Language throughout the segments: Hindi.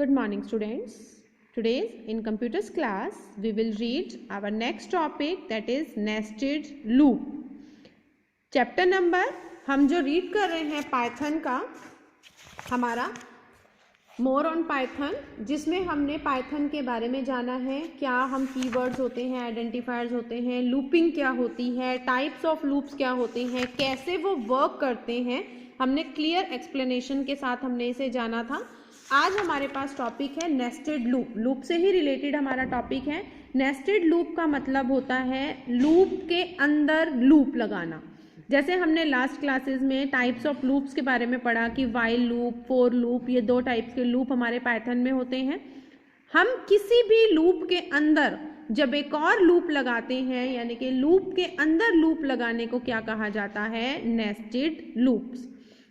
Good morning students. Today in computers class we will read our next topic, that is nested loop. Chapter number हम जो read कर रहे हैं पाइथन का हमारा मोर ऑन पाइथन, जिसमें हमने पाइथन के बारे में जाना है, क्या हम कीवर्ड्स होते हैं, आइडेंटिफायर्स होते हैं, लूपिंग क्या होती है, टाइप्स ऑफ लूप्स क्या होते हैं, कैसे वो वर्क करते हैं, हमने क्लियर एक्सप्लेनेशन के साथ हमने इसे जाना था। आज हमारे पास टॉपिक है नेस्टेड लूप। लूप से ही रिलेटेड हमारा टॉपिक है। नेस्टेड लूप का मतलब होता है लूप के अंदर लूप लगाना। जैसे हमने लास्ट क्लासेस में टाइप्स ऑफ लूप्स के बारे में पढ़ा कि वाइल लूप, फॉर लूप, ये दो टाइप्स के लूप हमारे पाइथन में होते हैं। हम किसी भी लूप के अंदर जब एक और लूप लगाते हैं, यानी कि लूप के अंदर लूप लगाने को क्या कहा जाता है? Nested loops.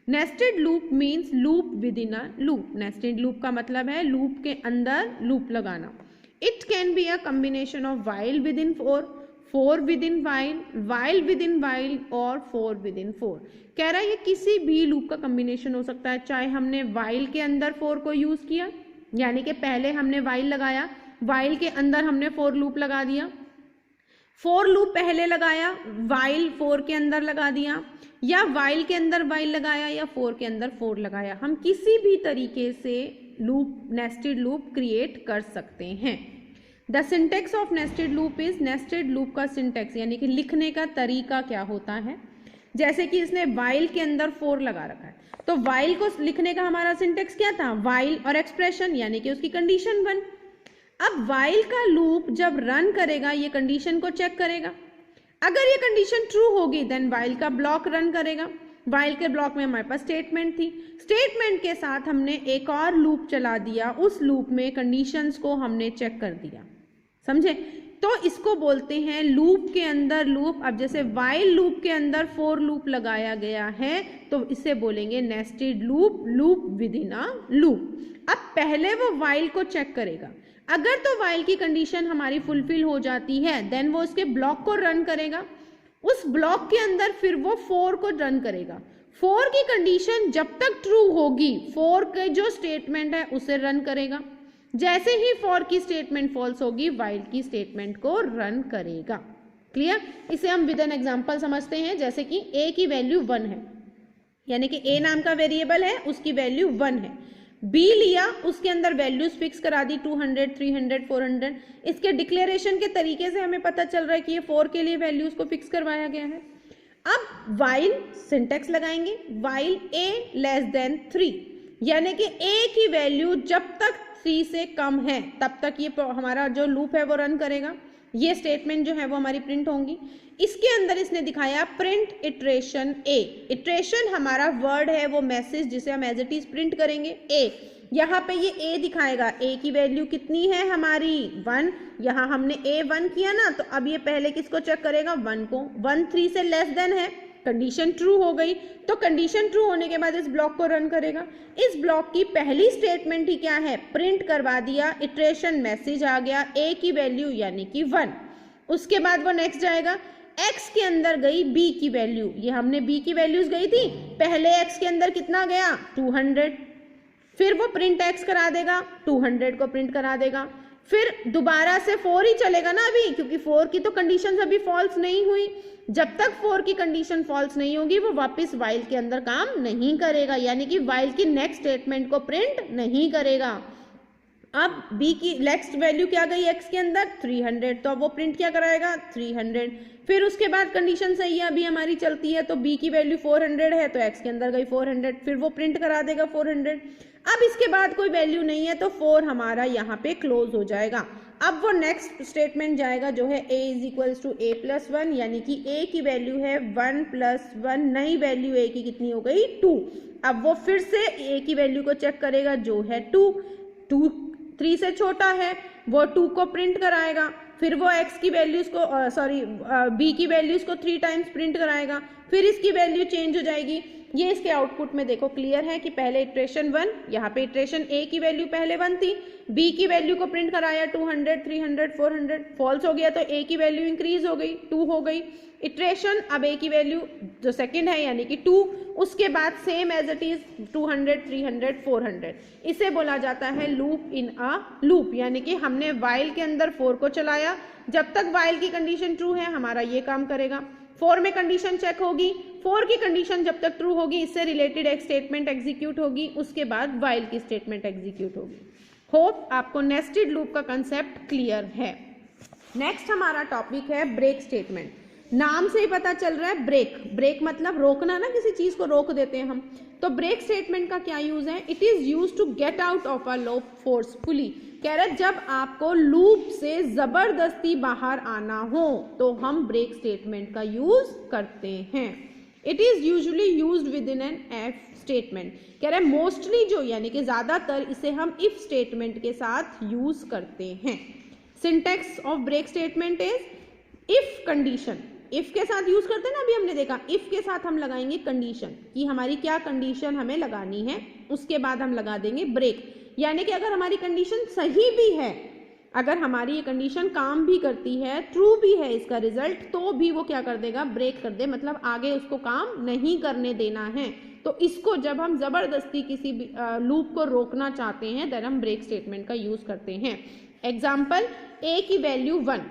Nested loop means loop with in a loop. Nested loop का मतलब है लूप के अंदर लूप लगाना। It can be a combination of while with in four, four with in while, while with in while और फोर विद इन फोर। कह रहा है ये किसी भी लूप का कॉम्बिनेशन हो सकता है, चाहे हमने वाइल के अंदर फोर को यूज किया, यानी कि पहले हमने वाइल लगाया, वाइल के अंदर हमने फोर लूप लगा दिया, फोर लूप पहले लगाया, वाइल फोर के अंदर लगा दिया, या वाइल के अंदर वाइल लगाया, या फोर के अंदर फोर लगाया। हम किसी भी तरीके से लूप, नेस्टेड लूप क्रिएट कर सकते हैं। The syntax of nested loop is, nested loop का सिंटेक्स यानी कि लिखने का तरीका क्या होता है। जैसे कि इसने वाइल के अंदर फोर लगा रखा है, तो वाइल को लिखने का हमारा सिंटेक्स क्या था? वाइल और एक्सप्रेशन यानी कि उसकी कंडीशन 1। अब वाइल का लूप जब रन करेगा ये कंडीशन को चेक करेगा। अगर ये कंडीशन ट्रू होगी देन वाइल का ब्लॉक रन करेगा। वाइल के ब्लॉक में हमारे पास स्टेटमेंट थी, स्टेटमेंट के साथ हमने एक और लूप चला दिया, उस लूप में कंडीशंस को हमने चेक कर दिया। समझे? तो इसको बोलते हैं लूप के अंदर लूप। अब जैसे वाइल लूप के अंदर फोर लूप लगाया गया है तो इसे बोलेंगे nested loop, loop with in a loop. अब पहले वो वाइल को चेक करेगा, अगर तो वाइल की कंडीशन हमारी फुलफिल हो जाती है देन वो उसके ब्लॉक को रन करेगा। उस ब्लॉक के अंदर फिर वो फोर को रन करेगा। फोर की कंडीशन जब तक ट्रू होगी फोर के जो स्टेटमेंट है उसे रन करेगा। जैसे ही फोर की स्टेटमेंट फॉल्स होगी वाइल की स्टेटमेंट को रन करेगा। क्लियर? इसे हम विद एन एग्जांपल समझते हैं। जैसे कि a की वैल्यू 1 है, यानी कि a नाम का वेरिएबल है, उसकी वैल्यू 1 है। b लिया, उसके अंदर वैल्यूज फिक्स करा दी 200, 300, 400। इसके डिक्लेरेशन के तरीके से हमें पता चल रहा है कि ये 4 के लिए वैल्यूज को फिक्स करवाया गया है। अब वाइल सिंटेक्स लगाएंगे, वाइल a लेस देन 3, यानी कि a की वैल्यू जब तक 3 से कम है तब तक ये हमारा जो लूप है वो रन करेगा। ये स्टेटमेंट जो है वो हमारी प्रिंट होंगी। इसके अंदर इसने दिखाया प्रिंट इटरेशन a। इटरेशन हमारा वर्ड है, वो मैसेज जिसे हम एज इट इज प्रिंट करेंगे a। यहाँ पे ये a दिखाएगा, a की वैल्यू कितनी है हमारी? 1। यहाँ हमने a 1 किया ना, तो अब ये पहले किसको चेक करेगा? 1 को। 1 3 से लेस देन है, कंडीशन ट्रू हो गई, तो कंडीशन ट्रू होने के बाद इस ब्लॉक को रन करेगा। इस ब्लॉक की पहली स्टेटमेंट ही क्या है? प्रिंट करवा दिया, इटरेशन मैसेज आ गया, a की वैल्यू यानी कि 1। उसके बाद वो नेक्स्ट जाएगा, x के अंदर गई b की वैल्यू, ये हमने b की वैल्यूज गई थी, पहले x के अंदर कितना गया? 200। फिर वो प्रिंट x करा देगा, 200 को प्रिंट करा देगा। फिर दोबारा से 4 ही चलेगा ना अभी, क्योंकि 4 की तो कंडीशन अभी फॉल्स नहीं हुई। जब तक 4 की कंडीशन फॉल्स नहीं होगी वो वापस वाइल के अंदर काम नहीं करेगा, यानी कि वाइल की नेक्स्ट स्टेटमेंट को प्रिंट नहीं करेगा। अब b की नेक्स्ट वैल्यू क्या गई x के अंदर? 300, तो अब वो प्रिंट क्या कराएगा? 300। फिर उसके बाद कंडीशन सही है अभी हमारी चलती है, तो b की वैल्यू 400 है तो x के अंदर गई 400, फिर वो प्रिंट करा देगा 400। अब इसके बाद कोई वैल्यू नहीं है तो 4 हमारा यहाँ पे क्लोज हो जाएगा। अब वो नेक्स्ट स्टेटमेंट जाएगा जो है a is equals to a plus 1, यानी कि a की वैल्यू है 1 प्लस 1, नई वैल्यू a की कितनी हो गई? 2। अब वो फिर से a की वैल्यू को चेक करेगा जो है 2। 3 से छोटा है, वो 2 को प्रिंट कराएगा। फिर वो x की वैल्यूज को b की वैल्यूज को 3 टाइम्स प्रिंट कराएगा। फिर इसकी वैल्यू चेंज हो जाएगी, ये इसके आउटपुट में देखो क्लियर है कि पहले इटरेशन 1, यहाँ पे इटरेशन ए की वैल्यू पहले 1 थी, बी की वैल्यू को प्रिंट कराया 200, 300, 400, फॉल्स हो गया तो ए की वैल्यू इंक्रीज हो गई, 2 हो गई। इटरेशन अब ए की वैल्यू जो सेकंड है यानी कि 2, उसके बाद सेम एज इट इज 200, 300, 400। इसे बोला जाता है लूप इन अ लूप, यानी कि हमने वाइल के अंदर 4 को चलाया, जब तक वाइल की कंडीशन ट्रू है हमारा ये काम करेगा। 4 में कंडीशन चेक होगी, 4 की कंडीशन जब तक ट्रू होगी इससे रिलेटेड एक स्टेटमेंट एग्जीक्यूट होगी, उसके बाद वाइल की स्टेटमेंट एग्जीक्यूट होगी। होप आपको नेस्टेड लूप का कंसेप्ट क्लियर है। नेक्स्ट हमारा टॉपिक है ब्रेक स्टेटमेंट। नाम से ही पता चल रहा है ब्रेक, ब्रेक मतलब रोकना ना, किसी चीज को रोक देते हैं हम। तो ब्रेक स्टेटमेंट का क्या यूज है? It is use to get out of a loop forcefully. कह रहे जब आपको लूप से जबरदस्ती बाहर आना हो तो हम ब्रेक स्टेटमेंट का यूज करते हैं। It is usually used with in an if statement. कह रहे मोस्टली जो यानी कि ज्यादातर इसे हम इफ स्टेटमेंट के साथ यूज करते हैं। Syntax of break statement is if condition, if के साथ यूज करते हैं ना, अभी हमने देखा इफ के साथ हम लगाएंगे कंडीशन कि हमारी क्या कंडीशन हमें लगानी है, उसके बाद हम लगा देंगे ब्रेक। यानी कि अगर हमारी कंडीशन सही भी है, अगर हमारी ये कंडीशन काम भी करती है, ट्रू भी है इसका रिजल्ट, तो भी वो क्या कर देगा? ब्रेक कर दे, मतलब आगे उसको काम नहीं करने देना है। तो इसको जब हम जबरदस्ती किसी भी लूप को रोकना चाहते हैं देन हम ब्रेक स्टेटमेंट का यूज करते हैं। एग्जाम्पल, ए की वैल्यू 1,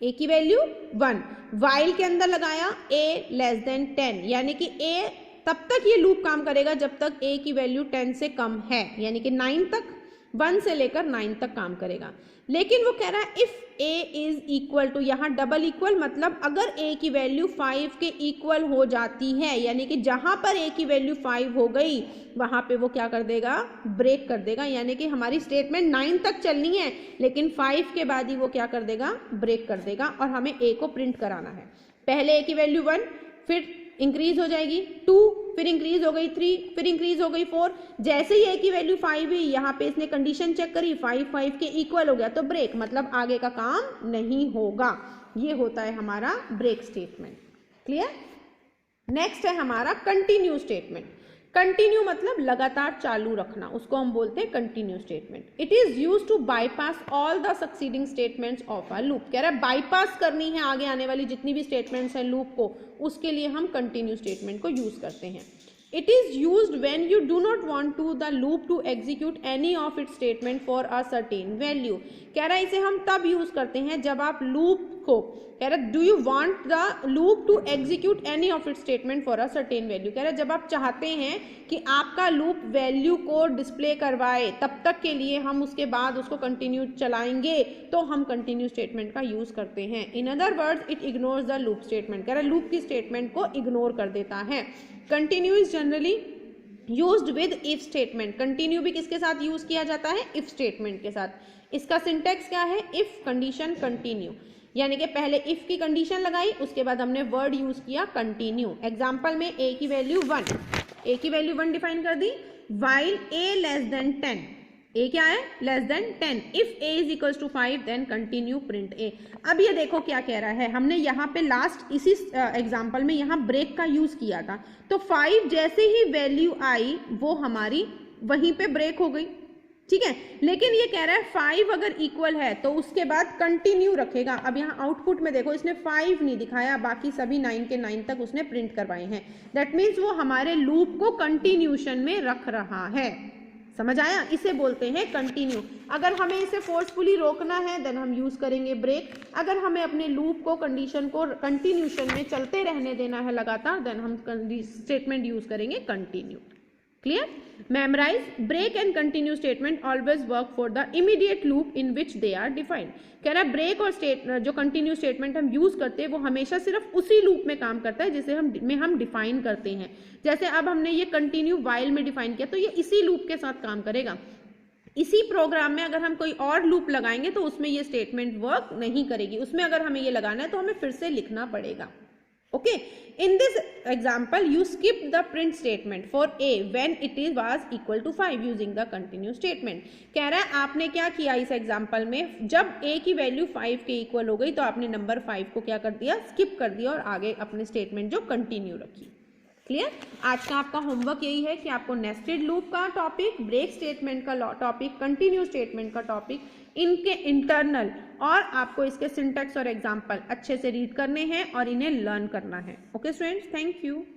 ए की वैल्यू 1 वाइल के अंदर लगाया ए लेस देन 10, यानी कि ए तब तक ये लूप काम करेगा जब तक ए की वैल्यू 10 से कम है, यानी कि 9 तक, 1 से लेकर 9 तक काम करेगा। लेकिन वो कह रहा है if A is equal to, यहाँ डबल इक्वल मतलब अगर ए की वैल्यू 5 के इक्वल हो जाती है, यानी कि जहां पर ए की वैल्यू 5 हो गई वहां पे वो क्या कर देगा? ब्रेक कर देगा। यानी कि हमारी स्टेटमेंट 9 तक चलनी है लेकिन 5 के बाद ही वो क्या कर देगा? ब्रेक कर देगा और हमें ए को प्रिंट कराना है। पहले ए की वैल्यू 1, फिर इंक्रीज हो जाएगी 2, फिर इंक्रीज हो गई 3, फिर इंक्रीज हो गई 4। जैसे ही ए की वैल्यू 5 हुई, यहाँ पे इसने कंडीशन चेक करी, 5 के इक्वल हो गया तो ब्रेक, मतलब आगे का काम नहीं होगा। ये होता है हमारा ब्रेक स्टेटमेंट। क्लियर? नेक्स्ट है हमारा कंटिन्यू स्टेटमेंट। कंटिन्यू मतलब लगातार चालू रखना, उसको हम बोलते हैं continue statement. It is use to bypass all the succeeding statements of a loop. कह रहा है बाईपास करनी है आगे आने वाली जितनी भी स्टेटमेंट्स हैं लूप को, उसके लिए हम कंटिन्यू स्टेटमेंट को यूज करते हैं। It is used when you do not want to the loop to execute any of its statement for a certain value. कह रहा है इसे हम तब यूज करते हैं जब आप लूप को, कह रहा है do you want the loop to execute any of its statement for a certain value. कह रहा है जब आप चाहते हैं कि आपका लूप वैल्यू को डिस्प्ले करवाए, तब तक के लिए हम उसके बाद उसको कंटिन्यू चलाएंगे, तो हम कंटिन्यू स्टेटमेंट का यूज करते हैं। In other words it ignores the loop statement. कह रहा है लूप की स्टेटमेंट को इग्नोर कर देता है। Continue is generally used with if statement. Continue भी किसके साथ यूज किया जाता है? इफ स्टेटमेंट के साथ। इसका सिंटेक्स क्या है? इफ कंडीशन कंटिन्यू, यानी कि पहले इफ की कंडीशन लगाई, उसके बाद हमने वर्ड यूज किया कंटिन्यू। एग्जांपल में ए की वैल्यू 1, ए की वैल्यू 1 डिफाइन कर दी, while A less than 10, A क्या है? Less than 10। If A is equal to 5 then continue print A. अब ये देखो क्या कह रहा है, हमने यहाँ पे लास्ट इसी एग्जांपल में यहाँ ब्रेक का यूज किया था, तो 5 जैसे ही वैल्यू आई वो हमारी वहीं पे ब्रेक हो गई, ठीक है। लेकिन ये कह रहा है 5 अगर इक्वल है तो उसके बाद कंटिन्यू रखेगा। अब यहाँ आउटपुट में देखो इसने 5 नहीं दिखाया, बाकी सभी 9 के 9 तक उसने प्रिंट करवाए हैं। दैट मीन्स वो हमारे लूप को कंटिन्यूशन में रख रहा है। समझ आया? इसे बोलते हैं कंटिन्यू। अगर हमें इसे फोर्सफुली रोकना है देन हम यूज करेंगे ब्रेक। अगर हमें अपने लूप को, कंडीशन को कंटिन्यूशन में चलते रहने देना है लगातार, देन हम स्टेटमेंट यूज करेंगे continue. Clear? Memorise break and continue statement always work for the immediate loop in which they are defined. कह रहा है ब्रेक और जो कंटिन्यू स्टेटमेंट हम यूज करते हैं वो हमेशा सिर्फ उसी लूप में काम करता है जिसे हम डिफाइन करते हैं। जैसे अब हमने ये कंटिन्यू वाइल में डिफाइन किया तो ये इसी लूप के साथ काम करेगा। इसी प्रोग्राम में अगर हम कोई और लूप लगाएंगे तो उसमें ये स्टेटमेंट वर्क नहीं करेगी। उसमें अगर हमें ये लगाना है तो हमें फिर से लिखना पड़ेगा। Okay, in this example you skip the print statement for a when it was equal to 5 using the continue statement। कह रहा है आपने क्या किया इस एग्जाम्पल में, जब a की वैल्यू 5 के इक्वल हो गई तो आपने नंबर 5 को क्या कर दिया? स्किप कर दिया और आगे अपने स्टेटमेंट जो कंटिन्यू रखी। क्लियर। आज का आपका होमवर्क यही है कि आपको नेस्टेड लूप का टॉपिक, ब्रेक स्टेटमेंट का टॉपिक, कंटिन्यू स्टेटमेंट का टॉपिक, इनके इंटरनल और आपको इसके सिंटैक्स और एग्जाम्पल अच्छे से रीड करने हैं और इन्हें लर्न करना है। Okay students, thank you.